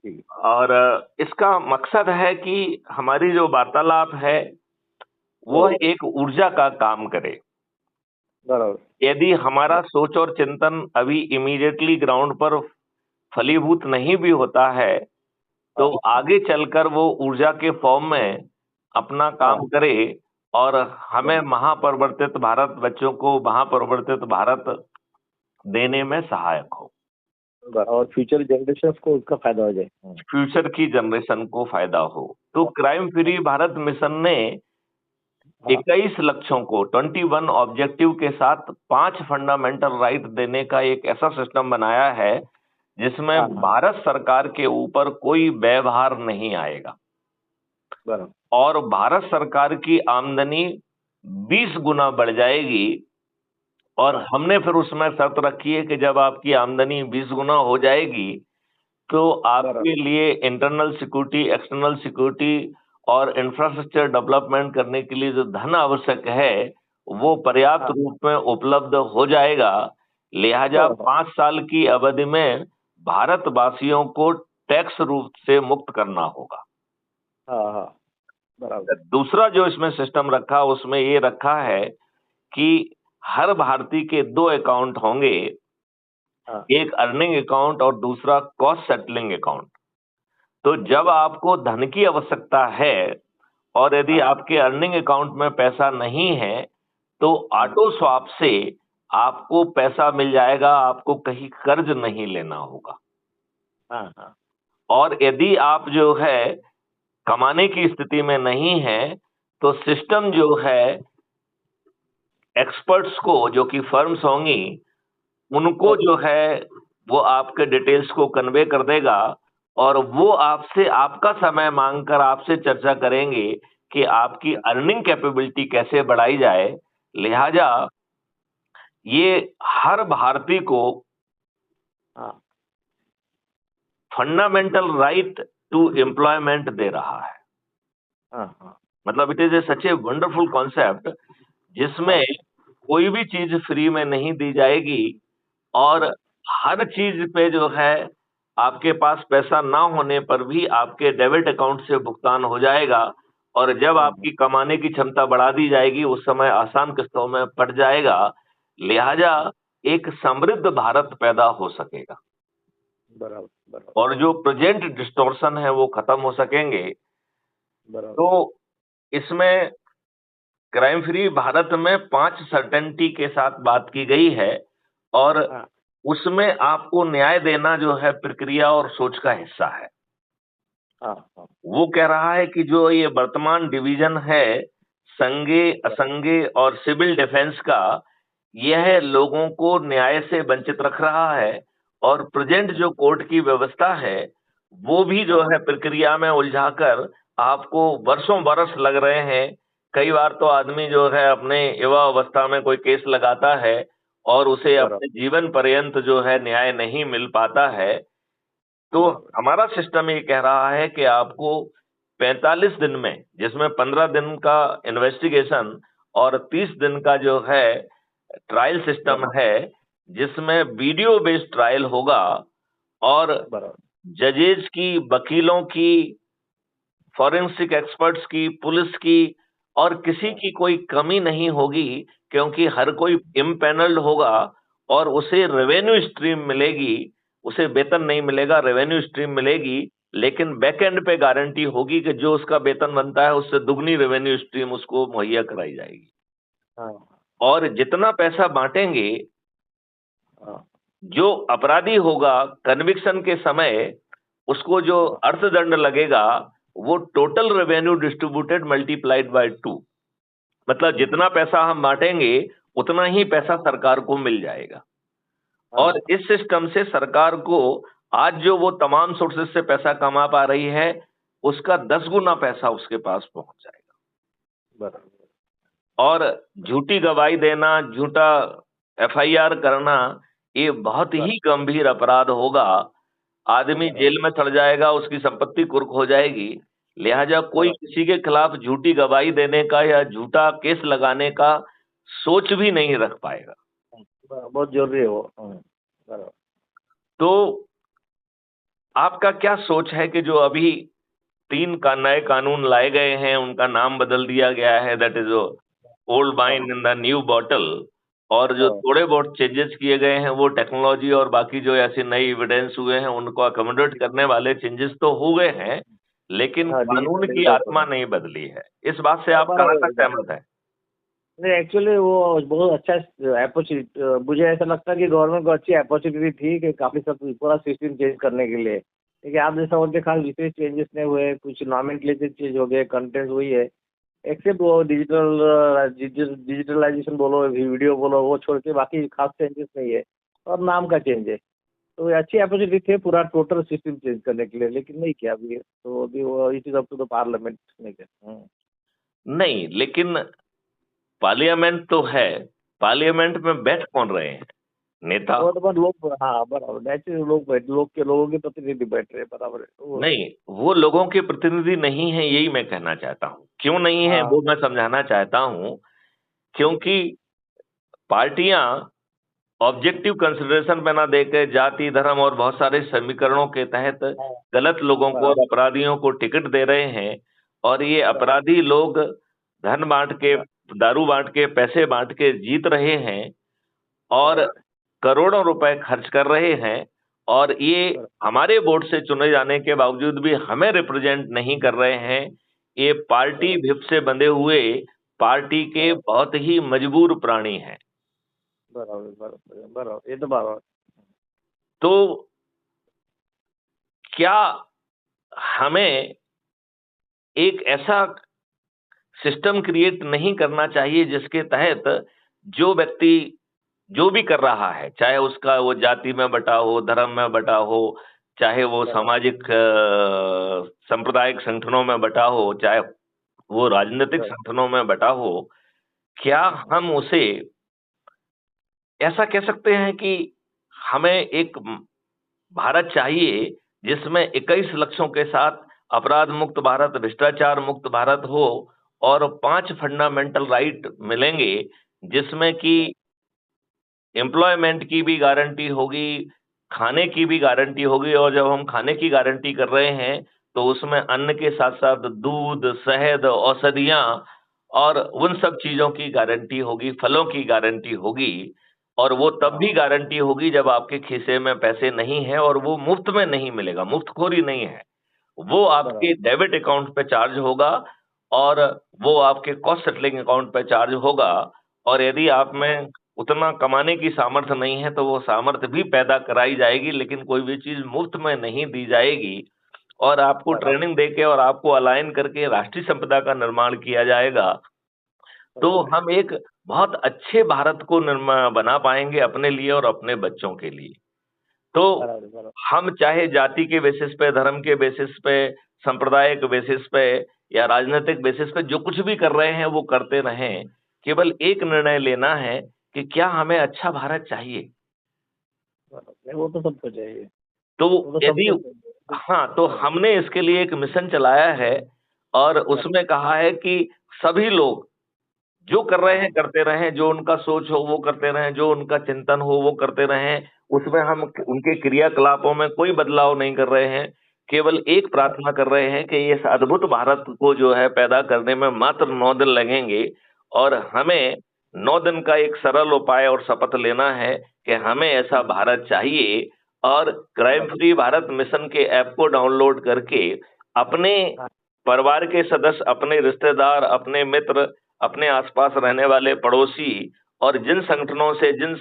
जी। और इसका मकसद है कि हमारी जो वार्तालाप है वो एक ऊर्जा का काम करे। बराबर। यदि हमारा सोच और चिंतन अभी इमीडिएटली ग्राउंड पर फलीभूत नहीं भी होता है, तो हाँ, आगे चलकर वो ऊर्जा के फॉर्म में अपना हाँ, काम करे और हमें बराबर। महापरिवर्तित भारत, बच्चों को महापरिवर्तित भारत देने में सहायक हो, और फ्यूचर जनरेशंस को उसका फायदा हो जाए। फ्यूचर की जनरेशन को फायदा हो। तो क्राइम फ्री भारत मिशन ने हाँ, 21 लक्ष्यों को 21 ऑब्जेक्टिव के साथ 5 फंडामेंटल राइट देने का एक ऐसा सिस्टम बनाया है जिसमें हाँ, हाँ, भारत सरकार के ऊपर कोई व्यवहार नहीं आएगा बराबर। और भारत सरकार की आमदनी 20 गुना बढ़ जाएगी। और हाँ, हमने फिर उसमें शर्त रखी है कि जब आपकी आमदनी 20 गुना हो जाएगी तो बराबर। आपके लिए इंटरनल सिक्योरिटी, एक्सटर्नल सिक्योरिटी और इंफ्रास्ट्रक्चर डेवलपमेंट करने के लिए जो धन आवश्यक है वो पर्याप्त हाँ, रूप में उपलब्ध हो जाएगा। लिहाजा हाँ, 5 साल की अवधि में भारतवासियों को टैक्स रूप से मुक्त करना होगा। हाँ, हाँ, बराबर। दूसरा जो इसमें सिस्टम रखा उसमें ये रखा है कि हर भारतीय के 2 अकाउंट होंगे, हाँ, एक अर्निंग अकाउंट और दूसरा कॉस्ट सेटलिंग अकाउंट। तो जब अच्छा। आपको धन की आवश्यकता है और यदि हाँ, आपके अर्निंग अकाउंट में पैसा नहीं है, तो हाँ, ऑटो स्वैप से आपको पैसा मिल जाएगा, आपको कहीं कर्ज नहीं लेना होगा। हाँ, हाँ, और यदि आप जो है कमाने की स्थिति में नहीं है, तो सिस्टम जो है एक्सपर्ट्स को, जो कि फर्म्स होंगी, उनको बराबर। जो है वो आपके डिटेल्स को कन्वे कर देगा और वो आपसे आपका समय मांगकर आपसे चर्चा करेंगे कि आपकी अर्निंग कैपेबिलिटी कैसे बढ़ाई जाए। लिहाजा ये हर भारतीय को हाँ, फंडामेंटल राइट टू एम्प्लॉयमेंट दे रहा है। हाँ, हाँ, मतलब it is a such a wonderful concept जिसमें हाँ, कोई भी चीज फ्री में नहीं दी जाएगी और हाँ, हर चीज पे जो है आपके पास पैसा ना होने पर भी आपके डेबिट अकाउंट से भुगतान हो जाएगा और जब हाँ, आपकी कमाने की क्षमता बढ़ा दी जाएगी उस समय आसान किस्तों में पड़ जाएगा। लिहाजा हाँ, एक समृद्ध भारत पैदा हो सकेगा बराबर, बराबर, और जो प्रेजेंट डिस्टॉर्शन है वो खत्म हो सकेंगे। बराबर। तो इसमें क्राइम फ्री भारत में 5 सर्टेनिटी के साथ बात की गई है और हाँ, उसमें आपको न्याय देना जो है प्रक्रिया और सोच का हिस्सा है। हाँ, हाँ, वो कह रहा है कि जो ये वर्तमान डिवीजन है संघीय, बराबर। असंघीय और सिविल डिफेंस का, यह लोगों को न्याय से वंचित रख रहा है और प्रेजेंट जो कोर्ट की व्यवस्था है वो भी जो हाँ, है प्रक्रिया में उलझाकर आपको वर्षों बरस लग रहे हैं। कई बार तो आदमी जो है अपने युवा अवस्था में कोई केस लगाता है और उसे बराबर, अपने जीवन पर्यंत जो है न्याय नहीं मिल पाता है। तो बराबर। हमारा सिस्टम ये कह रहा है कि आपको 45 दिन में, जिसमें 15 दिन का इन्वेस्टिगेशन और 30 दिन का जो है ट्रायल सिस्टम बराबर, है, जिसमें वीडियो बेस्ड ट्रायल होगा और बराबर। जजेज की, वकीलों की, फॉरेंसिक एक्सपर्ट्स की, पुलिस की और किसी हाँ, की कोई कमी नहीं होगी क्योंकि हर कोई इम्पैनल्ड होगा और उसे रेवेन्यू स्ट्रीम मिलेगी। उसे वेतन नहीं मिलेगा, रेवेन्यू स्ट्रीम मिलेगी, लेकिन बैक एंड पे गारंटी होगी कि जो उसका वेतन बनता है उससे दुगनी रेवेन्यू स्ट्रीम उसको मुहैया कराई जाएगी। हाँ, और जितना पैसा बांटेंगे, हाँ, जो अपराधी होगा कन्विक्शन के समय उसको जो हाँ, अर्थदंड लगेगा वो total revenue distributed multiplied by 2। मतलब हम्म, जितना पैसा हम बांटेंगे उतना ही पैसा सरकार को मिल जाएगा। और हाँ, इस सिस्टम से सरकार को आज जो वो तमाम सोर्सेज से पैसा कमा पा रही है उसका 10 गुना पैसा उसके पास पहुंच जाएगा। बराबर। और झूठी गवाही देना, झूठा एफआईआर करना, ये बहुत बराबर, ही गंभीर अपराध होगा। आदमी बराबर। जेल में चढ़ जाएगा, उसकी संपत्ति कुर्क हो जाएगी। लिहाजा कोई बराबर, किसी के खिलाफ झूठी गवाही देने का या झूठा केस लगाने का सोच भी नहीं रख पाएगा। बहुत जरूरी है वो। बराबर। तो आपका क्या सोच है कि जो अभी 3 का नए कानून लाए गए हैं, उनका नाम बदल दिया गया है, दैट इज ओल्ड हाँ wine in the new bottle, और जो हाँ थोड़े बहुत चेंजेस किए गए हैं वो टेक्नोलॉजी और बाकी जो ऐसे नए एविडेंस हुए हैं उनको अकोमोडेट करने वाले चेंजेस तो हुए हैं, लेकिन हाँ, कानून की डिजिटल आत्मा नहीं बदली है। इस बात से आप कहाँ बराबर तक है। सहमत हैं? नहीं, एक्चुअली वो बहुत अच्छा अपॉर्चुनिटी, मुझे ऐसा लगता है कि गवर्नमेंट को अच्छी अपॉर्चुनिटी थी कि काफ़ी सब पूरा सिस्टम चेंज करने के लिए, लेकिन आप जैसा बोलते खास विशेष चेंजेस नहीं हुए, कुछ नॉमेनक्लेचर चेंज हो गए, कंटेंट वही है, एक्सेप्ट वो डिजिटलाइजेशन बोलो, वीडियो बोलो, वो छोड़ के बाकी खास चेंजेस नहीं है, और नाम का चेंज है। तो ये अच्छी अपॉर्चुनिटी थी पूरा टोटल सिस्टम चेंज करने के लिए, लेकिन नहीं किया अभी, तो अभी वो it is up to the parliament नहीं किया। नहीं, लेकिन पार्लियामेंट तो है, पार्लियामेंट में बैठ कौन रहे हैं? नेता? और तो लोग, हाँ बराबर, नेचुरल लोग बैठ, लोगों के प्रतिनिधि बैठ रहे हैं, बराबर है वो। नहीं, वो लोगों के प्रतिनिधि नहीं है, यही मैं कहना चाहता हूँ। क्यों नहीं है हाँ वो मैं समझाना चाहता हूँ। क्योंकि पार्टियां ऑब्जेक्टिव कंसिडरेशन में ना देकर जाति, धर्म और बहुत सारे समीकरणों के तहत हाँ गलत लोगों को और बराबर अपराधियों को टिकट दे रहे हैं, और ये बराबर अपराधी लोग धन बांट के, बराबर दारू बांट के, पैसे बांट के जीत रहे हैं, और बराबर करोड़ों रुपए खर्च कर रहे हैं, और ये बराबर हमारे वोट से चुने जाने के बावजूद भी हमें रिप्रेजेंट नहीं कर रहे हैं। ये पार्टी बराबर भिप से बंधे हुए पार्टी के बहुत ही मजबूर प्राणी हैं। बराबर बराबर बराबर, ये तो बराबर। तो क्या हमें एक ऐसा सिस्टम क्रिएट नहीं करना चाहिए जिसके तहत जो व्यक्ति जो भी कर रहा है, चाहे उसका वो जाति में बटा हो, धर्म में बटा हो, चाहे वो बराबर सामाजिक सांप्रदायिक संगठनों में बटा हो, चाहे वो राजनीतिक बराबर संगठनों में बटा हो, क्या हम उसे ऐसा कह सकते हैं कि हमें एक भारत चाहिए जिसमें 21 लक्ष्यों के साथ अपराध मुक्त भारत, भ्रष्टाचार मुक्त भारत हो, और 5 फंडामेंटल राइट मिलेंगे, जिसमें कि एम्प्लॉयमेंट की भी गारंटी होगी, खाने की भी गारंटी होगी, और जब हम खाने की गारंटी कर रहे हैं तो उसमें अन्न के साथ-साथ दूध, शहद, औषधियाँ और उन सब चीज़ों की गारंटी होगी, फलों की गारंटी होगी, और वो तब भी गारंटी होगी जब आपके खीसे में पैसे नहीं हैं, और वो मुफ्त में नहीं मिलेगा, मुफ्तखोरी नहीं है। वो आपके बराबर डेबिट अकाउंट पे चार्ज होगा, और वो आपके कॉस्ट सेटलिंग अकाउंट पे चार्ज होगा, और यदि आप में उतना कमाने की सामर्थ्य नहीं है तो वो सामर्थ्य भी पैदा कराई जाएगी, लेकिन कोई भी चीज़ मुफ्त में नहीं दी जाएगी, और आपको बराबर ट्रेनिंग देके और आपको अलाइन करके राष्ट्रीय संपदा का निर्माण किया जाएगा। तो बराबर हम एक बहुत अच्छे भारत को बना पाएँगे अपने लिए और अपने बच्चों के लिए। तो बराबर बराबर हम चाहे जाति के बेसिस पे, धर्म के बेसिस पे, संप्रदाय के बेसिस पे या राजनीतिक बेसिस पे जो कुछ भी कर रहे हैं वो करते रहें। केवल एक निर्णय लेना है कि क्या हमें अच्छा भारत चाहिए? बराबर। नहीं, वो तो सबको चाहिए, तो वो तो यदि सबको चाहिए। हाँ, तो हमने इसके लिए एक मिशन चलाया है, और बराबर उसमें कहा है कि सभी लोग जो कर रहे हैं हाँ करते रहें, जो उनका सोच हो वो करते रहें, जो उनका चिंतन हो वो करते रहें। उसमें हम उनके क्रियाकलापों में कोई बदलाव नहीं कर रहे हैं। केवल एक प्रार्थना कर रहे हैं कि इस अद्भुत भारत को जो है पैदा करने में मात्र 9 दिन लगेंगे, और हमें 9 दिन का एक सरल उपाय और शपथ लेना है कि हमें ऐसा भारत चाहिए, और क्राइम फ्री भारत मिशन के ऐप को डाउनलोड करके अपने हाँ परिवार के सदस्य, अपने रिश्तेदार, अपने मित्र, अपने आसपास रहने वाले पड़ोसी, और जिन संगठनों से, जिन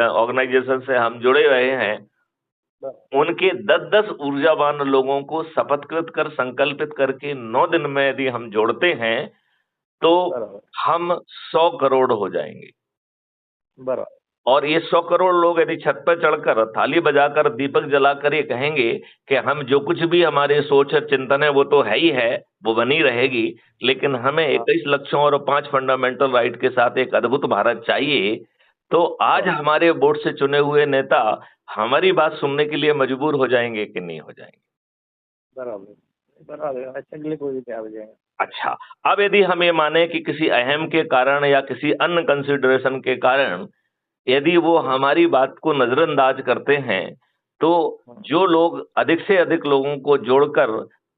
ऑर्गेनाइजेशन से हम जुड़े रहे हैं, उनके 10-10 ऊर्जावान लोगों को शपथकृत कर संकल्पित करके 9 दिन में यदि हम जोड़ते हैं, तो बराबर हम 100 करोड़ हो जाएंगे। बराबर और ये 100 करोड़ लोग यदि छत पर चढ़कर थाली बजाकर दीपक जलाकर ये कहेंगे कि हम जो कुछ भी हमारे सोच और चिंतन है वो तो है ही है, वो बनी रहेगी, लेकिन हमें हाँ 21 लक्ष्यों और 5 फंडामेंटल राइट के साथ एक अद्भुत भारत चाहिए, तो आज बराबर हमारे वोट से चुने हुए नेता हमारी बात सुनने के लिए मजबूर हो जाएंगे कि नहीं हो जाएंगे? बराबर बराबर, अच्छा के लिए कोई भी क्या हो जाएगा। अच्छा, अब यदि हम ये माने कि किसी अहम के कारण या किसी अन्य कंसिडरेशन के कारण यदि वो हमारी बात को नजरअंदाज करते हैं, तो जो लोग अधिक से अधिक लोगों को जोड़कर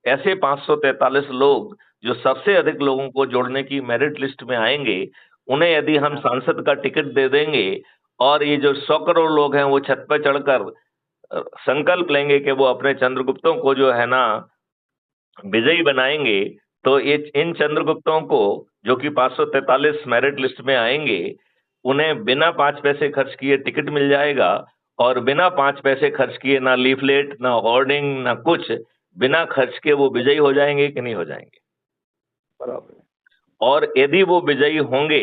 ऐसे 543 लोग जो सबसे अधिक लोगों को जोड़ने की मेरिट लिस्ट में आएंगे, उन्हें यदि हम सांसद का टिकट दे देंगे और ये जो 100 करोड़ लोग हैं वो छत पर चढ़कर संकल्प लेंगे कि वो अपने चंद्रगुप्तों को जो है ना विजयी बनाएंगे, तो ये इन चंद्रगुप्तों को जो कि 543 मेरिट लिस्ट में आएंगे, उन्हें बिना 5 पैसे खर्च किए टिकट मिल जाएगा और बिना 5 पैसे खर्च किए ना लीफलेट, ना होर्डिंग, ना कुछ, बिना खर्च के वो विजयी हो जाएंगे कि नहीं हो जाएंगे। बराबर। और यदि वो विजयी होंगे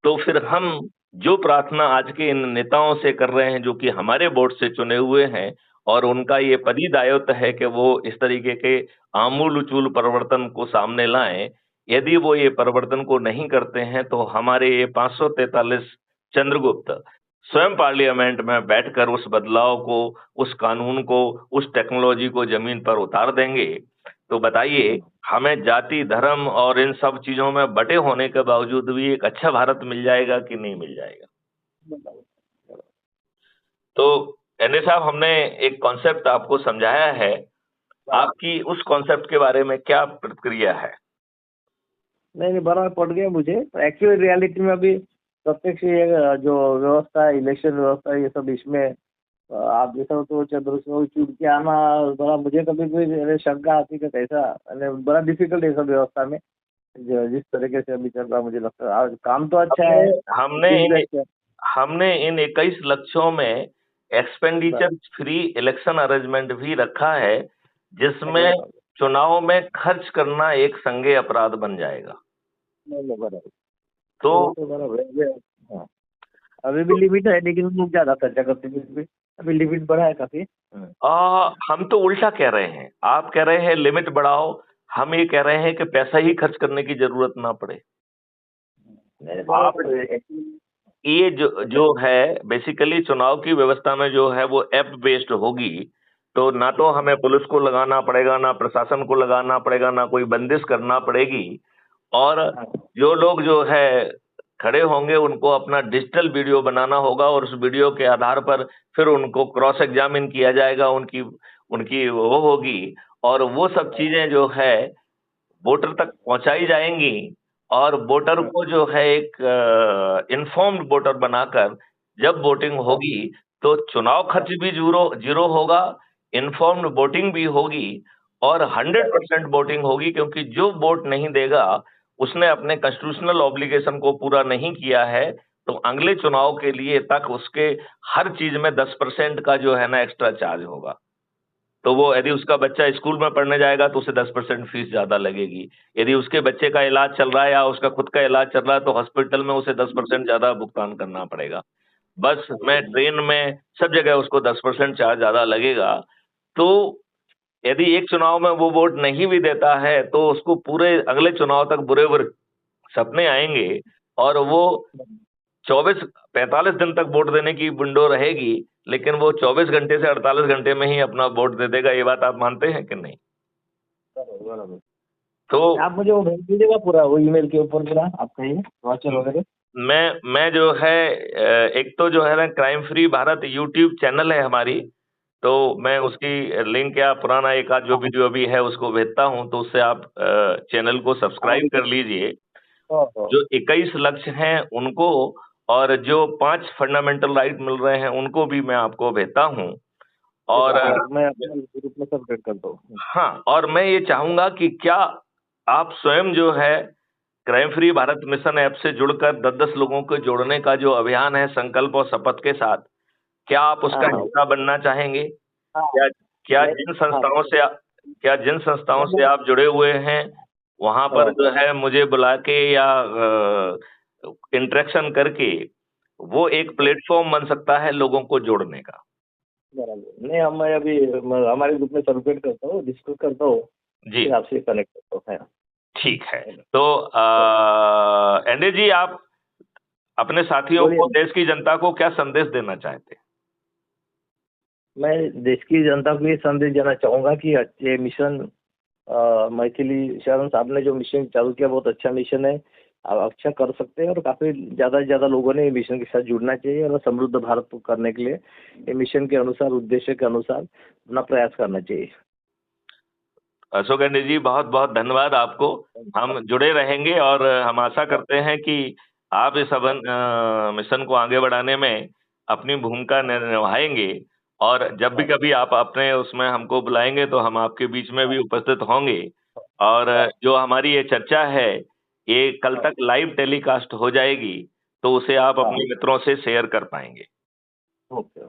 तो फिर हम जो प्रार्थना आज के इन नेताओं से कर रहे हैं जो कि हमारे वोट से चुने हुए हैं, और उनका ये पदी दायित्व है कि वो इस तरीके के आमूल उचूल परिवर्तन को सामने लाएं, यदि वो ये परिवर्तन को नहीं करते हैं तो हमारे ये 543 चंद्रगुप्त स्वयं पार्लियामेंट में बैठकर उस बदलाव को, उस कानून को, उस टेक्नोलॉजी को जमीन पर उतार देंगे। तो बताइए, हमें जाति, धर्म और इन सब चीजों में बटे होने के बावजूद भी एक अच्छा भारत मिल जाएगा कि नहीं मिल जाएगा। तो एनए साहब, हमने एक कॉन्सेप्ट आपको समझाया है, आपकी उस कॉन्सेप्ट के बारे में क्या प्रतिक्रिया है? नहीं, बराबर पड़ गया मुझे। एक्चुअली रियलिटी में अभी प्रत्यक्ष ये जो व्यवस्था, इलेक्शन व्यवस्था, ये सब इसमें आप जैसा तो चंद्रशेखर चुन के आना बड़ा, मुझे कभी कोई शंका आती कि कैसा, बड़ा डिफिकल्ट है सब व्यवस्था में जिस तरीके से अभी चल रहा, मुझे लगता है काम तो अच्छा है। हमने इन 21 लक्ष्यों में एक्सपेंडिचर फ्री इलेक्शन अरेंजमेंट भी रखा है, जिसमें चुनाव में खर्च करना एक संज्ञेय अपराध बन जाएगा। तो अभी भी लिमिट है, लेकिन लोग ज्यादा खर्चा करते हैं, अभी लिमिट बढ़ा है काफी। हम तो उल्टा कह रहे हैं, आप कह रहे हैं लिमिट बढ़ाओ, हम ये कह रहे हैं कि पैसा ही खर्च करने की जरूरत ना पड़े। ये जो है बेसिकली चुनाव की व्यवस्था में जो है वो ऐप बेस्ड होगी, तो ना तो हमें पुलिस को लगाना पड़ेगा, ना प्रशासन को लगाना पड़ेगा, ना कोई बंदिश करना पड़ेगी, और जो लोग जो है खड़े होंगे उनको अपना डिजिटल वीडियो बनाना होगा और उस वीडियो के आधार पर फिर उनको क्रॉस एग्जामिन किया जाएगा, उनकी उनकी वो होगी, और वो सब चीजें जो है वोटर तक पहुंचाई जाएंगी, और वोटर को जो है एक इन्फॉर्म्ड वोटर बनाकर जब वोटिंग होगी तो चुनाव खर्च भी जीरो होगा, इन्फॉर्म्ड वोटिंग भी होगी, और 100% वोटिंग होगी, क्योंकि जो वोट नहीं देगा उसने अपने कॉन्स्टिट्यूशनल ऑब्लिगेशन को पूरा नहीं किया है, तो अगले चुनाव के लिए तक उसके हर चीज में 10% का जो है ना एक्स्ट्रा चार्ज होगा। तो वो यदि उसका बच्चा स्कूल में पढ़ने जाएगा तो उसे 10% फीस ज्यादा लगेगी, यदि उसके बच्चे का इलाज चल रहा है या उसका खुद का इलाज चल रहा है तो हॉस्पिटल में उसे 10% ज्यादा भुगतान करना पड़ेगा। बस में, ट्रेन में, सब जगह उसको 10% चार्ज ज्यादा लगेगा। तो यदि एक चुनाव में वो वोट नहीं भी देता है तो उसको पूरे अगले चुनाव तक बुरे बुरे सपने आएंगे, और वो 45 दिन तक वोट देने की विंडो रहेगी, लेकिन वो 24 घंटे से 48 घंटे में ही अपना वोट दे देगा। ये बात आप मानते हैं कि नहीं? तो आप मुझे वो भेज दीजिएगा पूरा, वो ईमेल के ऊपर पूरा आप कहिए वाचर वगैरह। मैं जो है एक तो जो है ना crime free Bharat YouTube channel है हमारी, तो मैं उसकी लिंक या पुराना एक आध जो वीडियो भी है उसको भेजता हूं, तो उससे आप चैनल को सब्सक्राइब कर लीजिए। जो 21 लक्ष्य हैं उनको, और जो 5 फंडामेंटल राइट मिल रहे हैं उनको भी मैं आपको भेजता हूं, और मैं अपने ग्रुप में सबमिट करता हूँ। हाँ, और मैं ये चाहूंगा कि क्या आप स्वयं जो है crime free Bharat mission app से जुड़कर 10-10 लोगों को जोड़ने का जो अभियान है संकल्प और शपथ के साथ, क्या आप उसका हिस्सा बनना चाहेंगे? क्या क्या जिन संस्थाओं से आप जुड़े हुए हैं वहां पर जो है मुझे बुला के या इंटरेक्शन करके वो एक प्लेटफॉर्म बन सकता है लोगों को जोड़ने का? नहीं, मैं अभी हमारे ग्रुप में सर्कुलेट करता हूँ, डिस्कस करता हूँ जी, आपसे कनेक्ट करता हूँ। ठीक है। तो एंडे जी, आप अपने साथियों को, देश की जनता को क्या संदेश देना चाहते हैं? मैं देश की जनता को ये संदेश देना चाहूंगा कि ये मिशन मैथिली शरण साहब ने जो मिशन चालू किया बहुत अच्छा मिशन है, आप अच्छा कर सकते हैं, और काफ़ी ज़्यादा से ज़्यादा लोगों ने ये मिशन के साथ जुड़ना चाहिए, और समृद्ध भारत को करने के लिए ये मिशन के अनुसार, उद्देश्य के अनुसार अपना प्रयास करना चाहिए। अशोक अंडे जी, बहुत बहुत धन्यवाद आपको। हम जुड़े रहेंगे और हम आशा करते हैं कि आप इस मिशन को आगे बढ़ाने में अपनी भूमिका निभाएंगे, और जब भी कभी आप अपने उसमें हमको बुलाएंगे तो हम आपके बीच में भी उपस्थित होंगे। और जो हमारी ये चर्चा है, ये कल तक लाइव टेलीकास्ट हो जाएगी, तो उसे आप अपने मित्रों से शेयर कर पाएंगे। ओके।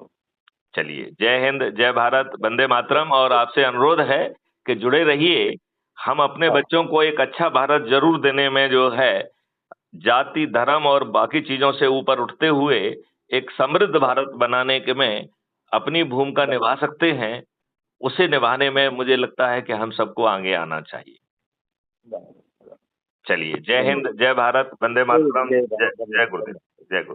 चलिए, जय हिंद, जय भारत, वंदे मातरम। और आपसे अनुरोध है कि जुड़े रहिए। हम अपने बच्चों को एक अच्छा भारत जरूर देने में जो है, जाति, धर्म और बाकी चीजों से ऊपर उठते हुए एक समृद्ध भारत बनाने के में अपनी भूमिका निभा सकते हैं। उसे निभाने में मुझे लगता है कि हम सबको आगे आना चाहिए। चलिए, जय हिंद, जय भारत, वंदे मातरम, जय जय भारत, जय गुरुदेव, जय गुरु।